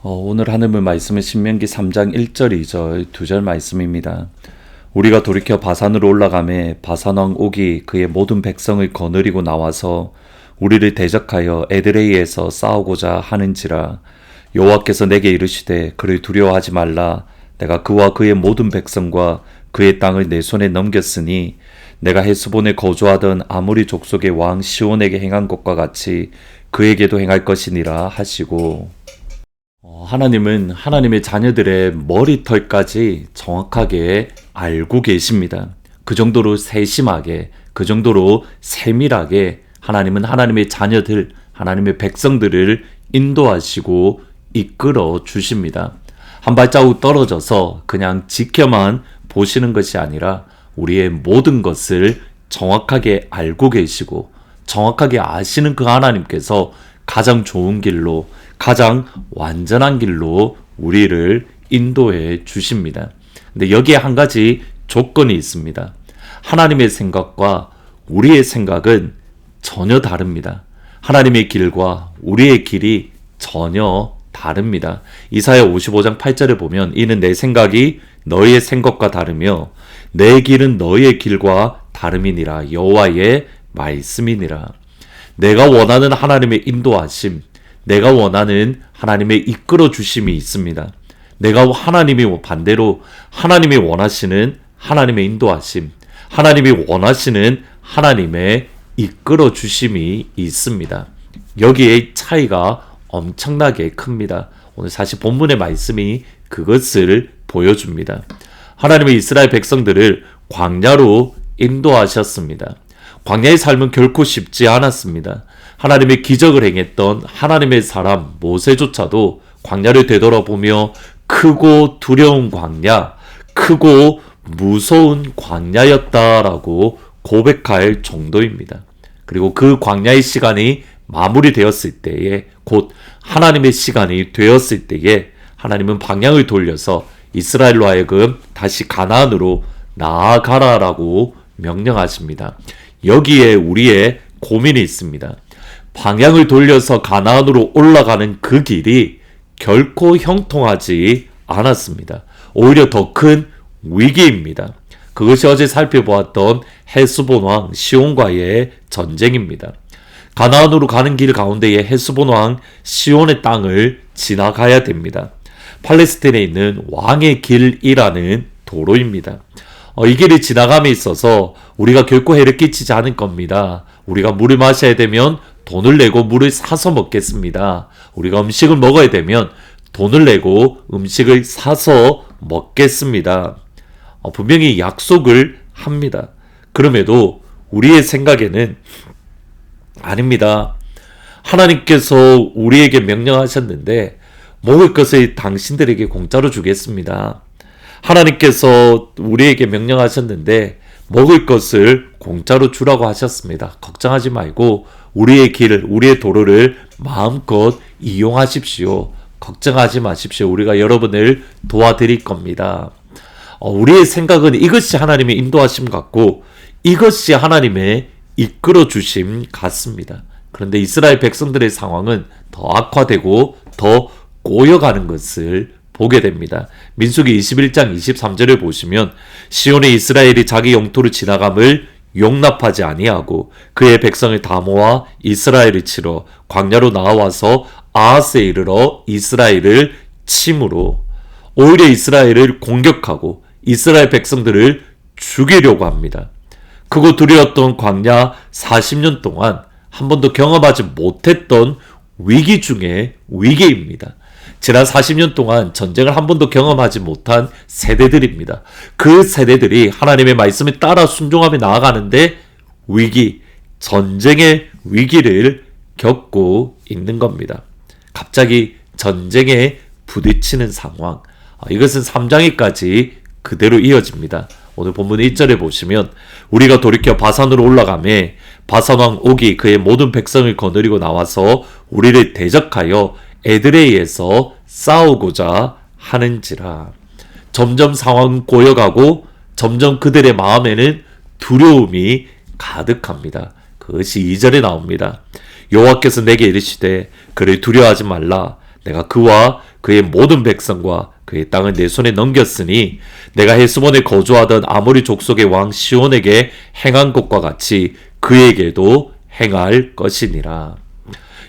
오늘 하늘의 말씀은 신명기 3장 1절 2절 2절 말씀입니다. 우리가 돌이켜 바산으로 올라가매 바산왕 옥이 그의 모든 백성을 거느리고 나와서 우리를 대적하여 에드레이에서 싸우고자 하는지라. 여호와께서 내게 이르시되 그를 두려워하지 말라. 내가 그와 그의 모든 백성과 그의 땅을 내 손에 넘겼으니 내가 헤스본에 거주하던 아모리 족속의 왕 시온에게 행한 것과 같이 그에게도 행할 것이니라 하시고, 하나님은 하나님의 자녀들의 머리털까지 정확하게 알고 계십니다. 그 정도로 세심하게, 그 정도로 세밀하게 하나님은 하나님의 자녀들, 하나님의 백성들을 인도하시고 이끌어 주십니다. 한 발자국 떨어져서 그냥 지켜만 보시는 것이 아니라 우리의 모든 것을 정확하게 알고 계시고 정확하게 아시는 그 하나님께서 가장 좋은 길로, 가장 완전한 길로 우리를 인도해 주십니다. 근데 여기에 한 가지 조건이 있습니다. 하나님의 생각과 우리의 생각은 전혀 다릅니다. 하나님의 길과 우리의 길이 전혀 다릅니다. 이사야 55장 8절에 보면 이는 내 생각이 너희의 생각과 다르며 내 길은 너희의 길과 다름이니라. 여호와의 말씀이니라. 내가 원하는 하나님의 인도하심, 내가 원하는 하나님의 이끌어 주심이 있습니다. 내가 하나님이 반대로 하나님이 원하시는 하나님의 인도하심, 하나님이 원하시는 하나님의 이끌어 주심이 있습니다. 여기에 차이가 엄청나게 큽니다. 오늘 사실 본문의 말씀이 그것을 보여줍니다. 하나님의 이스라엘 백성들을 광야로 인도하셨습니다. 광야의 삶은 결코 쉽지 않았습니다. 하나님의 기적을 행했던 하나님의 사람 모세조차도 광야를 되돌아보며 크고 두려운 광야, 크고 무서운 광야였다라고 고백할 정도입니다. 그리고 그 광야의 시간이 마무리되었을 때에, 곧 하나님의 시간이 되었을 때에 하나님은 방향을 돌려서 이스라엘로 하여금 다시 가나안으로 나아가라라고 명령하십니다. 여기에 우리의 고민이 있습니다. 방향을 돌려서 가나안으로 올라가는 그 길이 결코 형통하지 않았습니다. 오히려 더 큰 위기입니다. 그것이 어제 살펴보았던 헤스본 왕 시온과의 전쟁입니다. 가나안으로 가는 길 가운데에 헤스본 왕 시온의 땅을 지나가야 됩니다. 팔레스틴에 있는 왕의 길이라는 도로입니다. 이 길을 지나감에 있어서 우리가 결코 해를 끼치지 않을 겁니다. 우리가 물을 마셔야 되면 돈을 내고 물을 사서 먹겠습니다. 우리가 음식을 먹어야 되면 돈을 내고 음식을 사서 먹겠습니다. 분명히 약속을 합니다. 그럼에도 우리의 생각에는 아닙니다. 하나님께서 우리에게 명령하셨는데 먹을 것을 당신들에게 공짜로 주겠습니다. 하나님께서 우리에게 명령하셨는데 먹을 것을 공짜로 주라고 하셨습니다. 걱정하지 말고 우리의 길을, 우리의 도로를 마음껏 이용하십시오. 걱정하지 마십시오. 우리가 여러분을 도와드릴 겁니다. 우리의 생각은 이것이 하나님의 인도하심 같고 이것이 하나님의 이끌어 주심 같습니다. 그런데 이스라엘 백성들의 상황은 더 악화되고 더 꼬여가는 것을 보게 됩니다. 민수기 21장 23절을 보시면 시온의 이스라엘이 자기 영토를 지나감을 용납하지 아니하고 그의 백성을 다 모아 이스라엘을 치러 광야로 나와서 아하스에 이르러 이스라엘을 침으로 오히려 이스라엘을 공격하고 이스라엘 백성들을 죽이려고 합니다. 크고 두려웠던 광야 40년 동안 한 번도 경험하지 못했던 위기 중에 위기입니다. 지난 40년 동안 전쟁을 한 번도 경험하지 못한 세대들입니다. 그 세대들이 하나님의 말씀에 따라 순종하며 나아가는데 위기, 전쟁의 위기를 겪고 있는 겁니다. 갑자기 전쟁에 부딪히는 상황. 이것은 3장에까지 그대로 이어집니다. 오늘 본문 1절에 보시면 우리가 돌이켜 바산으로 올라가매 바산왕 옥이 그의 모든 백성을 거느리고 나와서 우리를 대적하여 에드레이에서 싸우고자 하는지라. 점점 상황은 고여가고 점점 그들의 마음에는 두려움이 가득합니다. 그것이 2절에 나옵니다. 여호와께서 내게 이르시되 그를 두려워하지 말라. 내가 그와 그의 모든 백성과 그의 땅을 내 손에 넘겼으니 내가 헤스본에 거주하던 아모리 족속의 왕 시온에게 행한 것과 같이 그에게도 행할 것이니라.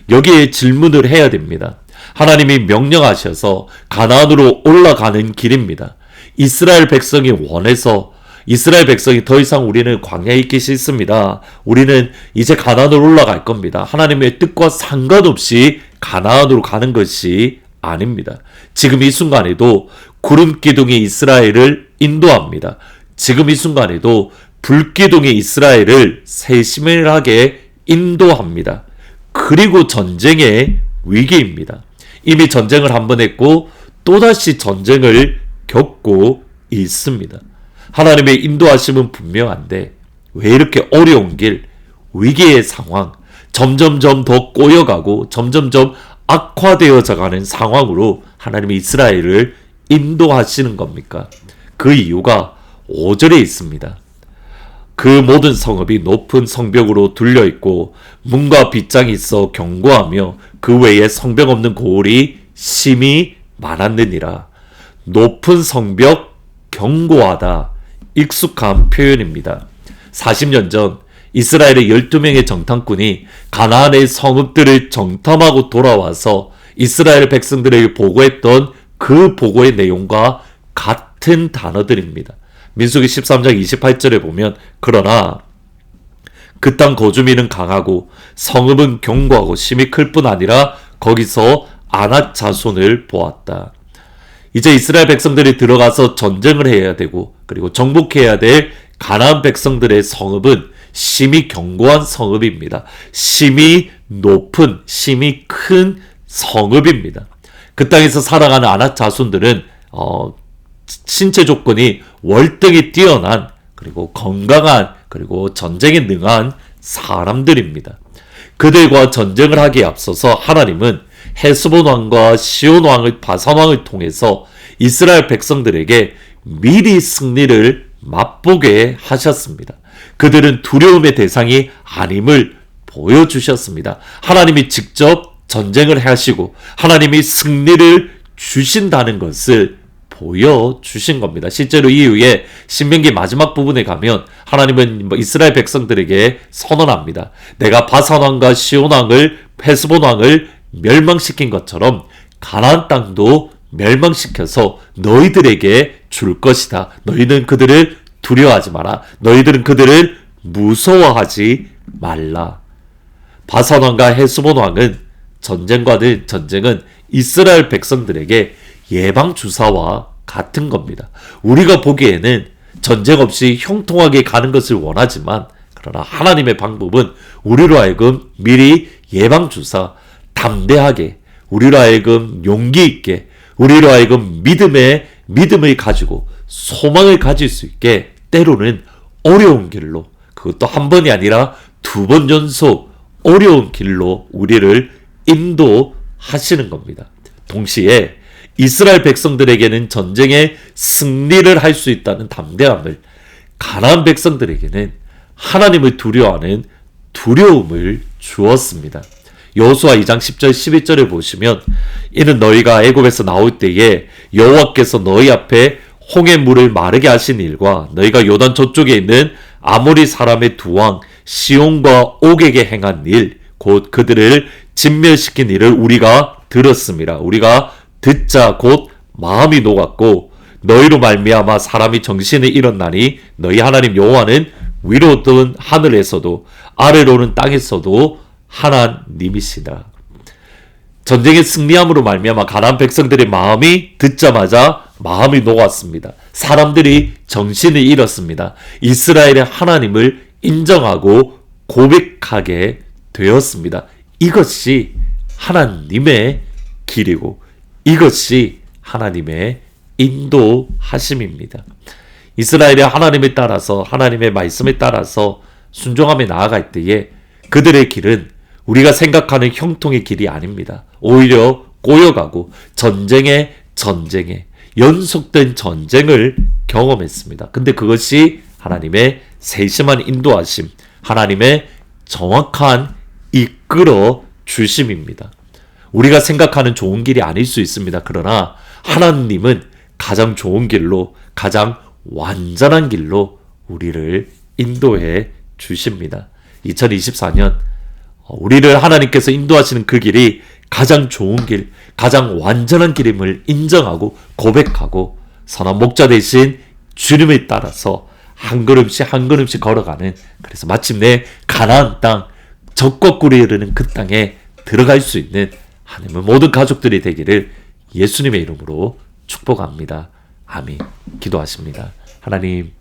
여기에 질문을 해야 됩니다. 하나님이 명령하셔서 가나안으로 올라가는 길입니다. 이스라엘 백성이 원해서 이스라엘 백성이 더 이상 우리는 광야에 있기 싫습니다. 우리는 이제 가나안으로 올라갈 겁니다. 하나님의 뜻과 상관없이 가나안으로 가는 것이 아닙니다. 지금 이 순간에도 구름 기둥이 이스라엘을 인도합니다. 지금 이 순간에도 불기둥이 이스라엘을 세심하게 인도합니다. 그리고 전쟁의 위기입니다. 이미 전쟁을 한 번 했고 또다시 전쟁을 겪고 있습니다. 하나님의 인도하심은 분명한데 왜 이렇게 어려운 길, 위기의 상황, 점점점 더 꼬여가고 점점점 악화되어져 가는 상황으로 하나님이 이스라엘을 인도하시는 겁니까? 그 이유가 5절에 있습니다. 그 모든 성읍이 높은 성벽으로 둘려있고 문과 빗장이 있어 견고하며 그 외에 성벽 없는 고을이 심히 많았느니라. 높은 성벽, 견고하다, 익숙한 표현입니다. 40년 전 이스라엘의 12명의 정탐꾼이 가나안의 성읍들을 정탐하고 돌아와서 이스라엘 백성들에게 보고했던 그 보고의 내용과 같은 단어들입니다. 민수기 13장 28절에 보면 그러나 그 땅 거주민은 강하고 성읍은 견고하고 심히 클 뿐 아니라 거기서 아낫 자손을 보았다. 이제 이스라엘 백성들이 들어가서 전쟁을 해야 되고 그리고 정복해야 될 가나안 백성들의 성읍은 심히 견고한 성읍입니다. 심히 높은, 심히 큰 성읍입니다. 그 땅에서 살아가는 아낫 자손들은 신체 조건이 월등히 뛰어난 그리고 건강한 그리고 전쟁에 능한 사람들입니다. 그들과 전쟁을 하기에 앞서서 하나님은 헤스본 왕과 시온 왕의 바산 왕을 통해서 이스라엘 백성들에게 미리 승리를 맛보게 하셨습니다. 그들은 두려움의 대상이 아님을 보여주셨습니다. 하나님이 직접 전쟁을 하시고 하나님이 승리를 주신다는 것을 보여주신 겁니다. 실제로 이후에 신명기 마지막 부분에 가면 하나님은 이스라엘 백성들에게 선언합니다. 내가 바산 왕과 시온 왕을 헤스본 왕을 멸망시킨 것처럼 가나안 땅도 멸망시켜서 너희들에게 줄 것이다. 너희는 그들을 두려워하지 마라. 너희들은 그들을 무서워하지 말라. 바산 왕과 헤스본 왕은 전쟁은 이스라엘 백성들에게 예방주사와 같은 겁니다. 우리가 보기에는 전쟁 없이 형통하게 가는 것을 원하지만 그러나 하나님의 방법은 우리로 하여금 미리 예방주사, 담대하게, 우리로 하여금 용기 있게, 우리로 하여금 믿음을 가지고 소망을 가질 수 있게 때로는 어려운 길로, 그것도 한 번이 아니라 2번 연속 어려운 길로 우리를 인도하시는 겁니다. 동시에 이스라엘 백성들에게는 전쟁에 승리를 할 수 있다는 담대함을, 가나안 백성들에게는 하나님을 두려워하는 두려움을 주었습니다. 여호수아 2장 10절 11절을 보시면 이는 너희가 애굽에서 나올 때에 여호와께서 너희 앞에 홍해 물을 마르게 하신 일과 너희가 요단 저쪽에 있는 아모리 사람의 두 왕 시온과 옥에게 행한 일, 곧 그들을 진멸시킨 일을 우리가 들었습니다. 우리가 듣자 곧 마음이 녹았고 너희로 말미암아 사람이 정신을 잃었나니 너희 하나님 여호와는 위로든 하늘에서도 아래로는 땅에서도 하나님이시다. 전쟁의 승리함으로 말미암아 가나안 백성들의 마음이 듣자마자 마음이 녹았습니다. 사람들이 정신을 잃었습니다. 이스라엘의 하나님을 인정하고 고백하게 되었습니다. 이것이 하나님의 길이고 이것이 하나님의 인도하심입니다. 이스라엘이 하나님에 따라서, 하나님의 말씀에 따라서 순종하며 나아갈 때에 그들의 길은 우리가 생각하는 형통의 길이 아닙니다. 오히려 꼬여가고 전쟁에 연속된 전쟁을 경험했습니다. 근데 그것이 하나님의 세심한 인도하심, 하나님의 정확한 이끌어 주심입니다. 우리가 생각하는 좋은 길이 아닐 수 있습니다. 그러나 하나님은 가장 좋은 길로, 가장 완전한 길로 우리를 인도해 주십니다. 2024년 우리를 하나님께서 인도하시는 그 길이 가장 좋은 길, 가장 완전한 길임을 인정하고 고백하고 선한 목자 되신 주님을 따라서 한 걸음씩 한 걸음씩 걸어가는, 그래서 마침내 가나안 땅, 적과 꿀이 흐르는 그 땅에 들어갈 수 있는 하나님의 모든 가족들이 되기를 예수님의 이름으로 축복합니다. 아멘. 기도하십니다. 하나님,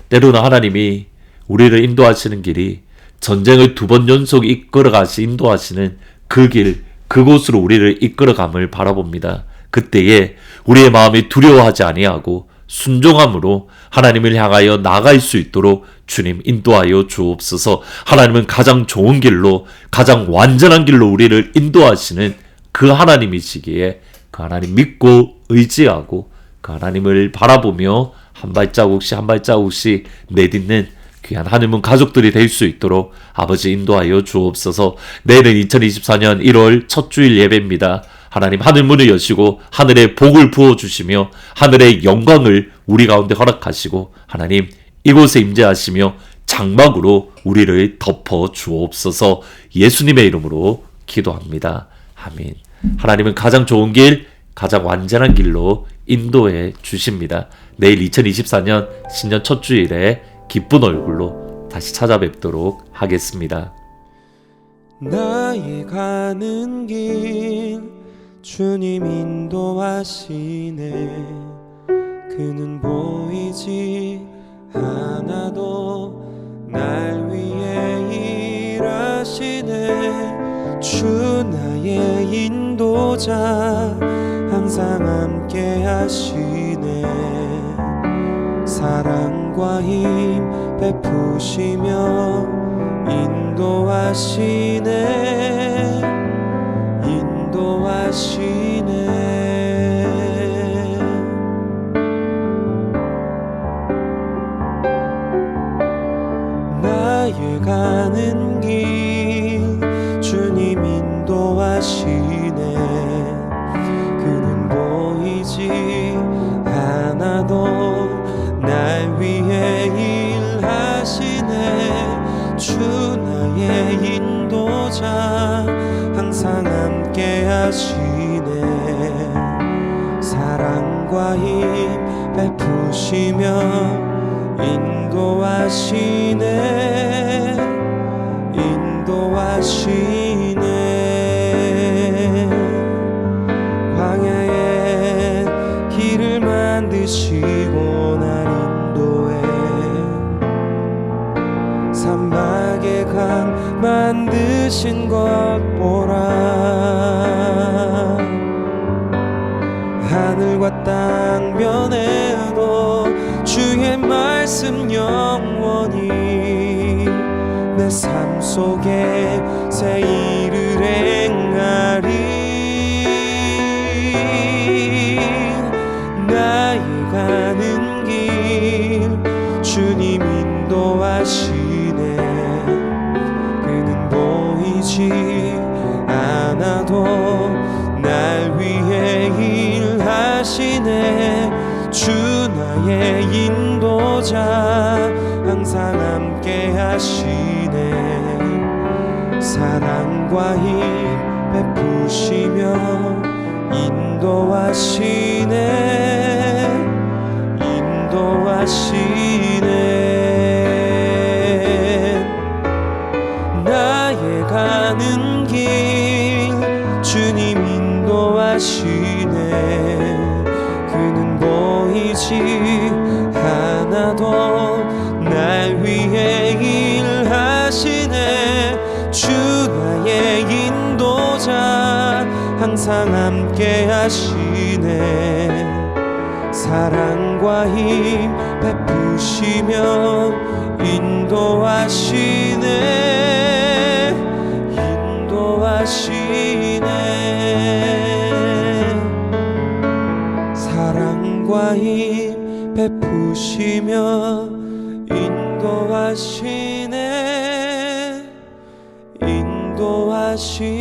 때로는 하나님이 우리를 인도하시는 길이 전쟁을 2번 연속 이끌어가시 인도하시는 그 길, 그곳으로 우리를 이끌어감을 바라봅니다. 그때에 우리의 마음이 두려워하지 아니하고 순종함으로 하나님을 향하여 나아갈 수 있도록 주님 인도하여 주옵소서. 하나님은 가장 좋은 길로, 가장 완전한 길로 우리를 인도하시는 그 하나님이시기에 그 하나님 믿고 의지하고 그 하나님을 바라보며 한 발자국씩 한 발자국씩 내딛는 귀한 하늘문 가족들이 될 수 있도록 아버지 인도하여 주옵소서. 내일은 2024년 1월 첫 주일 예배입니다. 하나님 하늘문을 여시고 하늘의 복을 부어주시며 하늘의 영광을 우리 가운데 허락하시고 하나님 이곳에 임재하시며 장막으로 우리를 덮어 주옵소서. 예수님의 이름으로 기도합니다. 아멘. 하나님은 가장 좋은 길, 가장 완전한 길로 인도해 주십니다. 내일 2024년 신년 첫 주일에 기쁜 얼굴로 다시 찾아뵙도록 하겠습니다. 나의 가는 길 주님 인도하시네. 그는 보이지 않아도 날 위해 일하시네. 주 나의 인도자 항상 함께 하시네. 사랑과 힘 베푸시며 인도하시네. 인도하시네. 나의 가는 길 주님 인도하시네. 그는 보이지 않아도 날 위해 일하시네. 주 나의 인도자 항상 함께 하시네. 사랑과 힘 베푸시며 인도하시네. 인도하시네. 광야에 길을 만드시고 날 인도해. 사막에 강 만드신 것 보라. 하늘과 땅 변해도 주의 말씀 영원히 내 삶 속에 새 일을 행하리. 나의 가는 길 주님 인도하시네. 그는 보이지 않아도 날 위해 일하시네. 주 나의 인도자 항상 함께 하시네. 사랑과 힘 베푸시며 인도하시네. 인도하시네. 나의 가는 길 주님 인도하시네. 그는 보이지 않아도 날 위해 일하시네. 주 나의 인도자 항상 함께 하시네. 사랑과 힘 베푸시며 인도하시네. 인도하시네. 사랑과 힘 베푸시며 인도하시네. 인도하시네.